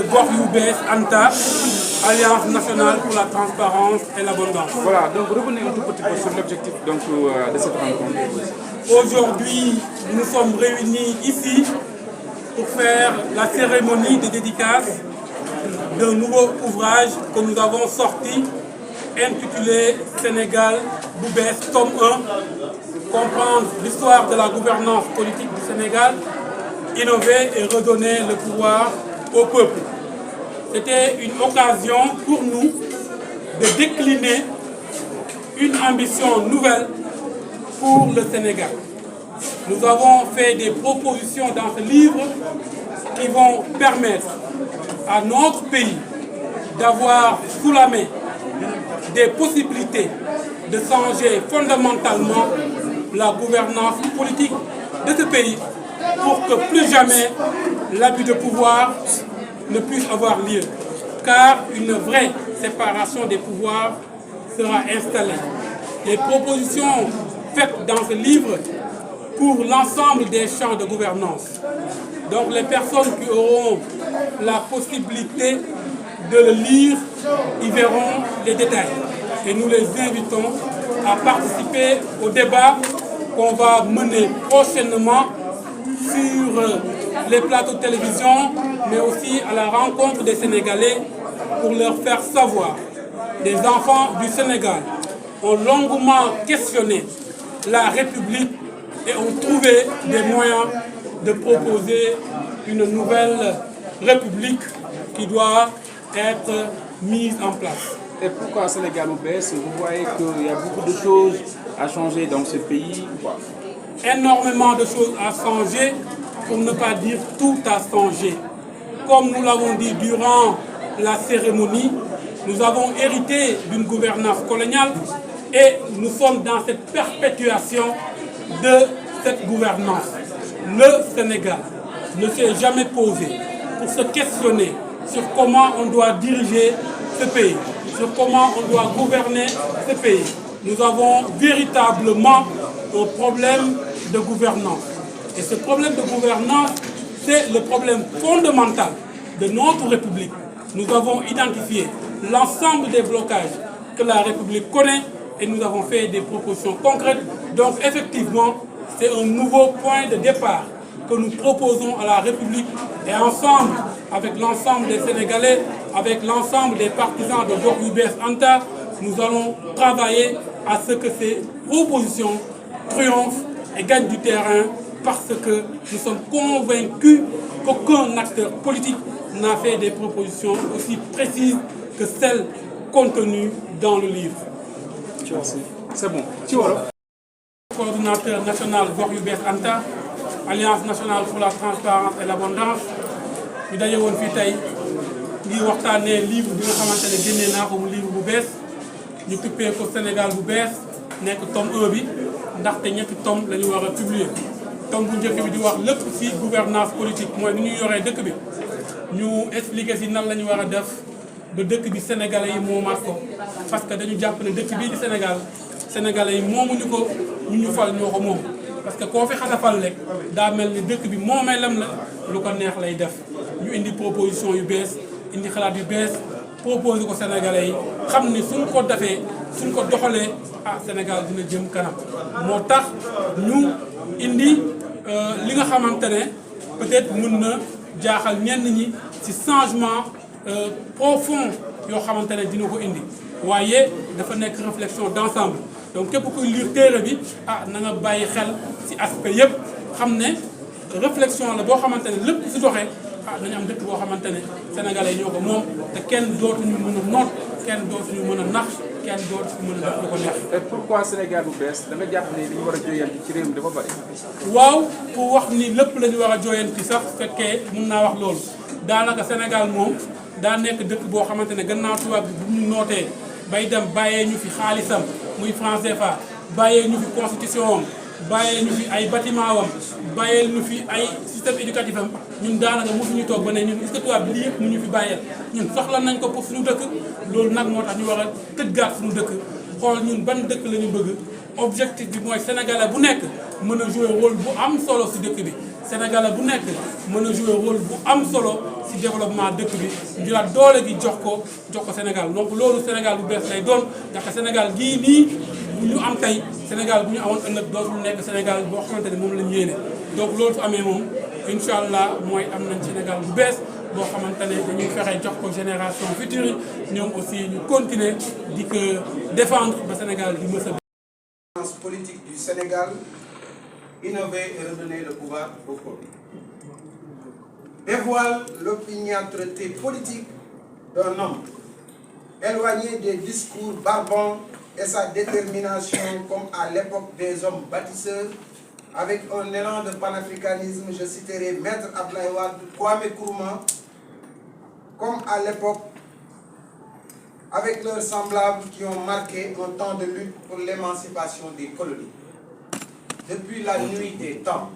Gox yu Bees Anta, Alliance nationale pour la transparence et l'abondance. Voilà, donc revenez un tout petit peu sur l'objectif de cette rencontre. Aujourd'hui, nous sommes réunis ici pour faire la cérémonie de dédicace d'un nouveau ouvrage que nous avons sorti, intitulé Sénégal bu Bees, tome 1, comprendre l'histoire de la gouvernance politique du Sénégal, innover et redonner le pouvoir au peuple. C'était une occasion pour nous de décliner une ambition nouvelle pour le Sénégal. Nous avons fait des propositions dans ce livre qui vont permettre à notre pays d'avoir sous la main des possibilités de changer fondamentalement la gouvernance politique de ce pays pour que plus jamais l'abus de pouvoir ne puisse avoir lieu. Car une vraie séparation des pouvoirs sera installée. Les propositions faites dans ce livre pour l'ensemble des champs de gouvernance. Donc les personnes qui auront la possibilité de le lire, y verront les détails. Et nous les invitons à participer au débat qu'on va mener prochainement sur les plateaux de télévision, mais aussi à la rencontre des Sénégalais pour leur faire savoir. Des enfants du Sénégal ont longuement questionné la République et ont trouvé des moyens de proposer une nouvelle République qui doit être mise en place. Et pourquoi Sénégal bu Bees? Vous voyez qu'il y a beaucoup de choses à changer dans ce pays. Énormément de choses à changer, pour ne pas dire tout à changer. Comme nous l'avons dit durant la cérémonie, nous avons hérité d'une gouvernance coloniale et nous sommes dans cette perpétuation de cette gouvernance. Le Sénégal ne s'est jamais posé pour se questionner sur comment on doit diriger ce pays, sur comment on doit gouverner ce pays. Nous avons véritablement un problème de gouvernance. Et ce problème de gouvernance, c'est le problème fondamental de notre République. Nous avons identifié l'ensemble des blocages que la République connaît et nous avons fait des propositions concrètes. Donc effectivement, c'est un nouveau point de départ que nous proposons à la République et ensemble, avec l'ensemble des Sénégalais, avec l'ensemble des partisans de Gox yu Bees Anta, nous allons travailler à ce que ces propositions triomphent et gagnent du terrain parce que nous sommes convaincus qu'aucun acteur politique n'a fait des propositions aussi précises que celles contenues dans le livre. C'est bon. Coordinateur national Gox yu Bees Anta, Alliance nationale pour la transparence et l'abondance, ñu daje woon fii tey ngir waxtaanee livre bi nga xamante ne génnee naa ko mu livre bu bees ñu tuppee ko Sénégal bu bees nekk tome 1 bi ndaxte ñetti tome la ñu war a publier. Tome bu njëkk bi di wax lépp ci gouvernance politique mooy ni ñuy yoree dëkk bi ñu expliquer ci nan la ñu war a def ba dëkk bi sénégalais yi moomaat ko parce que dañu jàpp ne dëkk bii di Sénégal sénégalais yi moomuñu ko ñu fal ñoo ko moom. parce que koo fi xatafal rek daa mel ni dëkk bi moomeelam la lu ko neex lay def ñu indi proposition yu bees indi xalaat yu bees proposé ko Sénégalais yi xam ni suñ ko defee suñ ko doxalee Sénégal dina jëm kanam moo tax ñu indi li nga xamante ne peut-être mun na jaaxal ñenn ñi ci changement profond yoo xamante ne dina ko indi waaye dafa nekk réflexion d'ensemble. Donc képp kuy lire téere bi na nga bàyyi xel ci aspect yëpp xam ne réflexion la boo xamante ne lépp ci doxee dañu am dëkk boo xamante ne sénégalais ñoo ko moom te kenn dootuñu mën a noot kenn dootuñu mën a nax kenn dootuñu mën a def lu ko neex. Et pourquoi Sénégal bu bees da nga jàpp ne li ñu war a jooyanti ci réew mi dafa bari. waaw pour wax ni lépp la ñu war a jooyanti sax fekkee mun naa wax loolu daanaka Sénégal moom daa nekk dëkk boo xamante ne gannaaw tubaab bi bu ñu nootee bay dem bàyyee ñu fi xaalisam. muy franc CFA bàyyee ñu fi constitution am bàyyee ñu fi ay bâtiment wam bàyyee ñu fi ay système éducatif am ñun daanaka mosuñu toog ba ne ñun est-ce que tubaab bi lii yëpp mu ñu fi bàyyeel ñun soxla nañ ko pour suñu dëkk loolu nag moo tax ñu war a tëggaat suñu dëkk xool ñun ban dëkk la ñu bëgg objectif bi mooy sénégalais bu nekk mën a jouer rôle bu am solo si dëkk bi sénégalais bu nekk mën a jouer rôle bu am solo si développement dëkk bi ñu jëlaat doole gi jox ko Sénégal donc loolu Sénégal bu bees lay doon ndax Sénégal gii nii bu ñu am tey Sénégal bu ñu amoon ëllëg dootul nekk Sénégal boo xamante ne moom lañ yéene donc loolu su amee moom incha allah mooy am nañ Sénégal bu bees boo xamante ne dañuy fexe jox ko génération future yi ñoom aussi ñu continuer di ko défendre ba Sénégal di mës a politique du Sénégal, innover et redonner le pouvoir au peuple. Dévoile l'opiniâtreté politique d'un homme éloigné des discours barbants et sa détermination comme à l'époque des hommes bâtisseurs avec un élan de panafricanisme, je citerai Maître Abdoulaye Wade, Kwame Nkrumah, comme à l'époque avec leurs semblables qui ont marqué un temps de lutte pour l'émancipation des colonies. Depuis la nuit des temps,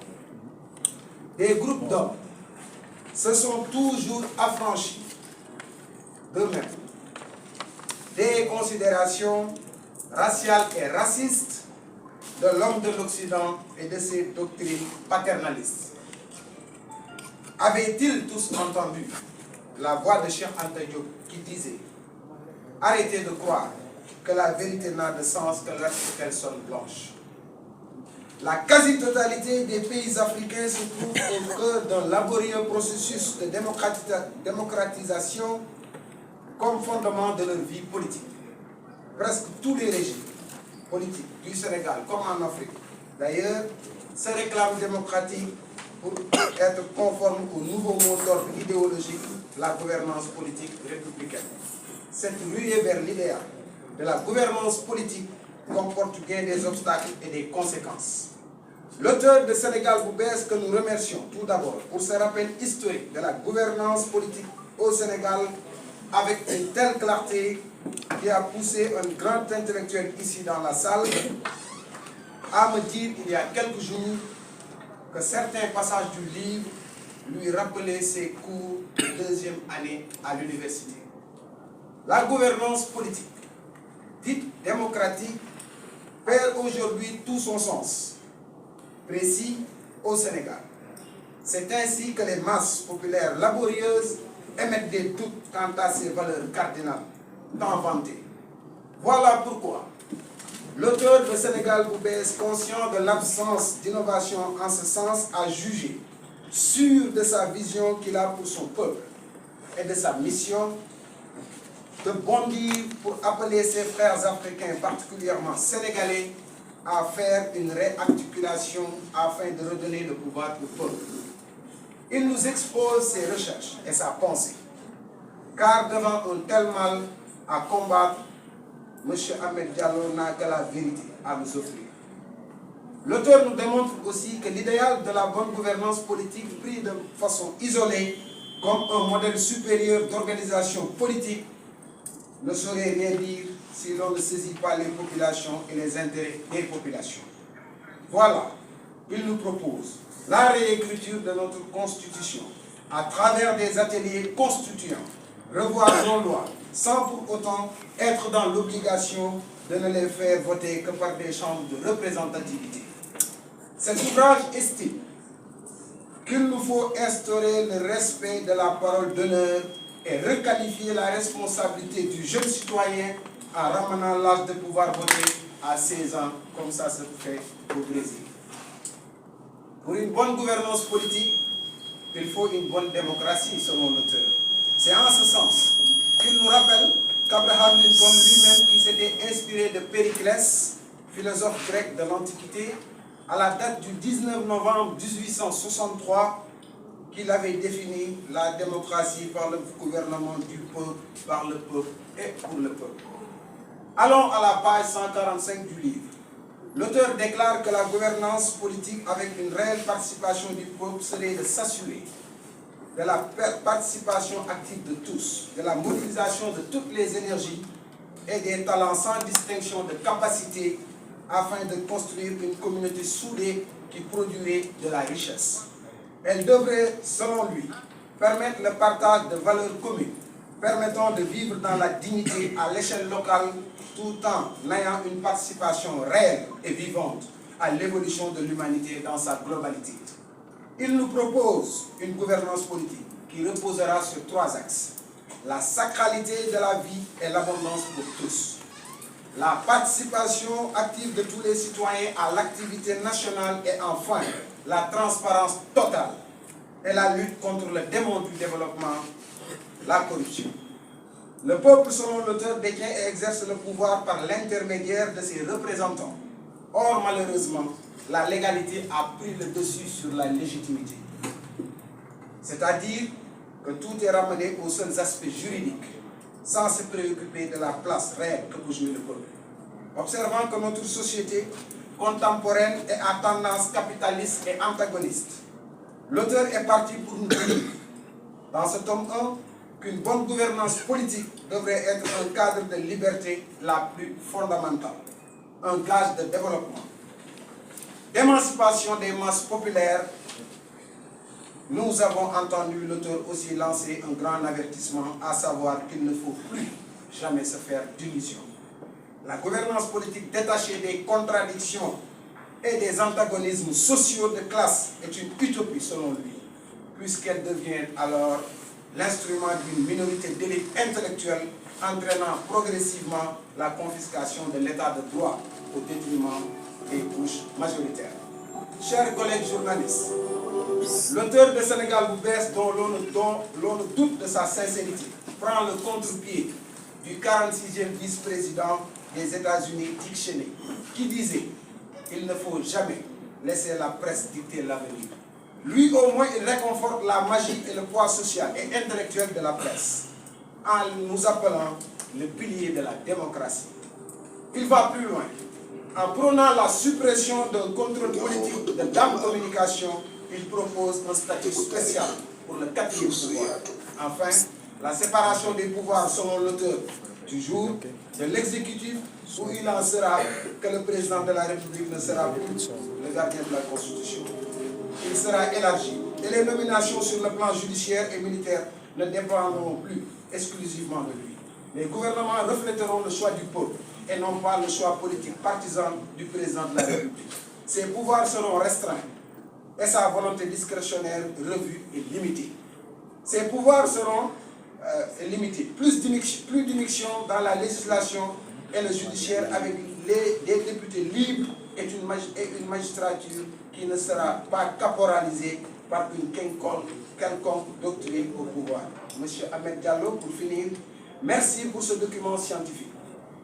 des groupes d'hommes se sont toujours affranchis d'eux-mêmes des considérations raciales et racistes de l'homme de l'Occident et de ses doctrines paternalistes. Avaient-ils tous entendu la voix de Cheikh Anta Diop qui disait « Arrêtez de croire que la vérité n'a de sens que lorsqu'elle sonne blanche ». La quasi-totalité des pays africains se trouve au cœur d'un laborieux processus de démocratisation comme fondement de leur vie politique. Presque tous les régimes politiques du Sénégal comme en Afrique, d'ailleurs, se réclament démocratiques pour être conformes au nouveau mot d'ordre idéologique, la gouvernance politique républicaine. Cette ruée vers l'idéal de la gouvernance politique comporte bien des obstacles et des conséquences. L'auteur de Sénégal bu bees que nous remercions tout d'abord pour ce rappel historique de la gouvernance politique au Sénégal avec une telle clarté qui a poussé un grand intellectuel ici dans la salle à me dire il y a quelques jours que certains passages du livre lui rappelaient ses cours de deuxième année à l'université. La gouvernance politique, dite démocratique, perd aujourd'hui tout son sens précis au Sénégal. C'est ainsi que les masses populaires laborieuses émettent des doutes quant à ses valeurs cardinales, tant vantées. Voilà pourquoi l'auteur de Sénégal bu bees, conscient de l'absence d'innovation en ce sens, a jugé, sûr de sa vision qu'il a pour son peuple et de sa mission, de bondir pour appeler ses frères africains, particulièrement sénégalais, à faire une réarticulation afin de redonner le pouvoir au peuple. Il nous expose ses recherches et sa pensée, car devant un tel mal à combattre, M. Ahmed Diallo n'a que la vérité à nous offrir. L'auteur nous démontre aussi que l'idéal de la bonne gouvernance politique, pris de façon isolée comme un modèle supérieur d'organisation politique, ne saurait rien dire si l'on ne saisit pas les populations et les intérêts des populations. Voilà, il nous propose la réécriture de notre Constitution à travers des ateliers constituants, revoir nos lois, sans pour autant être dans l'obligation de ne les faire voter que par des chambres de représentativité. Cet ouvrage estime qu'il nous faut instaurer le respect de la parole d'honneur et requalifier la responsabilité du jeune citoyen en ramenant l'âge de pouvoir voter à 16 ans, comme ça se fait au Brésil. Pour une bonne gouvernance politique, il faut une bonne démocratie, selon l'auteur. C'est en ce sens qu'il nous rappelle qu'Abraham Lincoln lui-même, qui s'était inspiré de Périclès, philosophe grec de l'Antiquité, à la date du 19 novembre 1863, qu'il avait défini la démocratie par le gouvernement du peuple, par le peuple et pour le peuple. Allons à la page 145 du livre. L'auteur déclare que la gouvernance politique avec une réelle participation du peuple serait de s'assurer de la participation active de tous, de la mobilisation de toutes les énergies et des talents sans distinction de capacité afin de construire une communauté soudée qui produirait de la richesse. Elle devrait, selon lui, permettre le partage de valeurs communes, permettant de vivre dans la dignité à l'échelle locale tout en ayant une participation réelle et vivante à l'évolution de l'humanité dans sa globalité. Il nous propose une gouvernance politique qui reposera sur 3 axes. La sacralité de la vie et l'abondance pour tous. La participation active de tous les citoyens à l'activité nationale et enfin la transparence totale et la lutte contre le démon du développement, la corruption. Le peuple, selon l'auteur, détient et exerce le pouvoir par l'intermédiaire de ses représentants. Or, malheureusement, la légalité a pris le dessus sur la légitimité. C'est-à-dire que tout est ramené aux seuls aspects juridiques, sans se préoccuper de la place réelle que peut jouer le peuple. Observant que notre société contemporaine est à tendance capitaliste et antagoniste, l'auteur est parti pour nous dire, dans ce tome 1, qu'une bonne gouvernance politique devrait être un cadre de liberté la plus fondamentale, un gage de développement, d'émancipation des masses populaires. Nous avons entendu l'auteur aussi lancer un grand avertissement, à savoir qu'il ne faut plus jamais se faire d'illusions. La gouvernance politique détachée des contradictions et des antagonismes sociaux de classe est une utopie selon lui, puisqu'elle devient alors l'instrument d'une minorité d'élite intellectuelle entraînant progressivement la confiscation de l'état de droit au détriment des couches majoritaires. Chers collègues journalistes, l'auteur de Sénégal bu bees dont l'on ne doute de sa sincérité prend le contre-pied du 46e vice-président des États-Unis, Dick Cheney, qui disait « Il ne faut jamais laisser la presse dicter l'avenir ». Lui, au moins, il réconforte la magie et le poids social et intellectuel de la presse, en nous appelant le pilier de la démocratie. Il va plus loin. En prônant la suppression d'un contrôle politique de dame communication, il propose un statut spécial pour le 4e pouvoir. Enfin, la séparation des pouvoirs selon l'auteur du jour de l'exécutif, où il en sera que le président de la République ne sera plus le gardien de la Constitution. Il sera élargi et les nominations sur le plan judiciaire et militaire ne dépendront plus exclusivement de lui. Les gouvernements refléteront le choix du peuple et non pas le choix politique partisan du président de la République. Ses pouvoirs seront restreints et sa volonté discrétionnaire revue et limitée. Ses pouvoirs seront limités. Plus d'immixtion dans la législation et le judiciaire avec des députés libres et une magistrature qui ne sera pas caporalisée par une quelconque doctrine au pouvoir. Monsieur Ahmed Diallo, pour finir, merci pour ce document scientifique.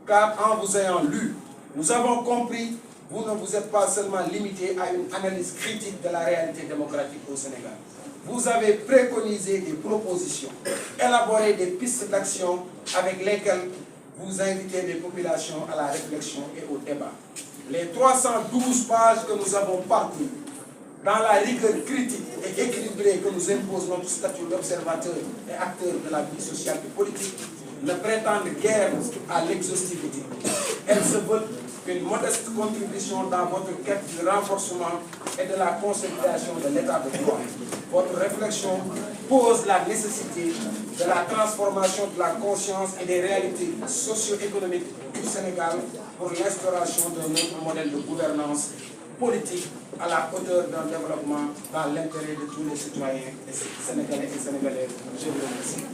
Car en vous ayant lu, nous avons compris, vous ne vous êtes pas seulement limité à une analyse critique de la réalité démocratique au Sénégal. Vous avez préconisé des propositions, élaboré des pistes d'action avec lesquelles vous invitez les populations à la réflexion et au débat. Les 312 pages que nous avons parcourues, dans la rigueur critique et équilibrée que nous impose notre statut d'observateur et acteur de la vie sociale et politique, ne prétendent guère à l'exhaustivité. Elles se veulent une modeste contribution dans votre quête du renforcement et de la consolidation de l'état de droit. Votre réflexion pose la nécessité de la transformation de la conscience et des réalités socio-économiques du Sénégal pour l'instauration d'un autre modèle de gouvernance politique à la hauteur d'un développement dans l'intérêt de tous les citoyens sénégalais et sénégalaises. Je vous remercie.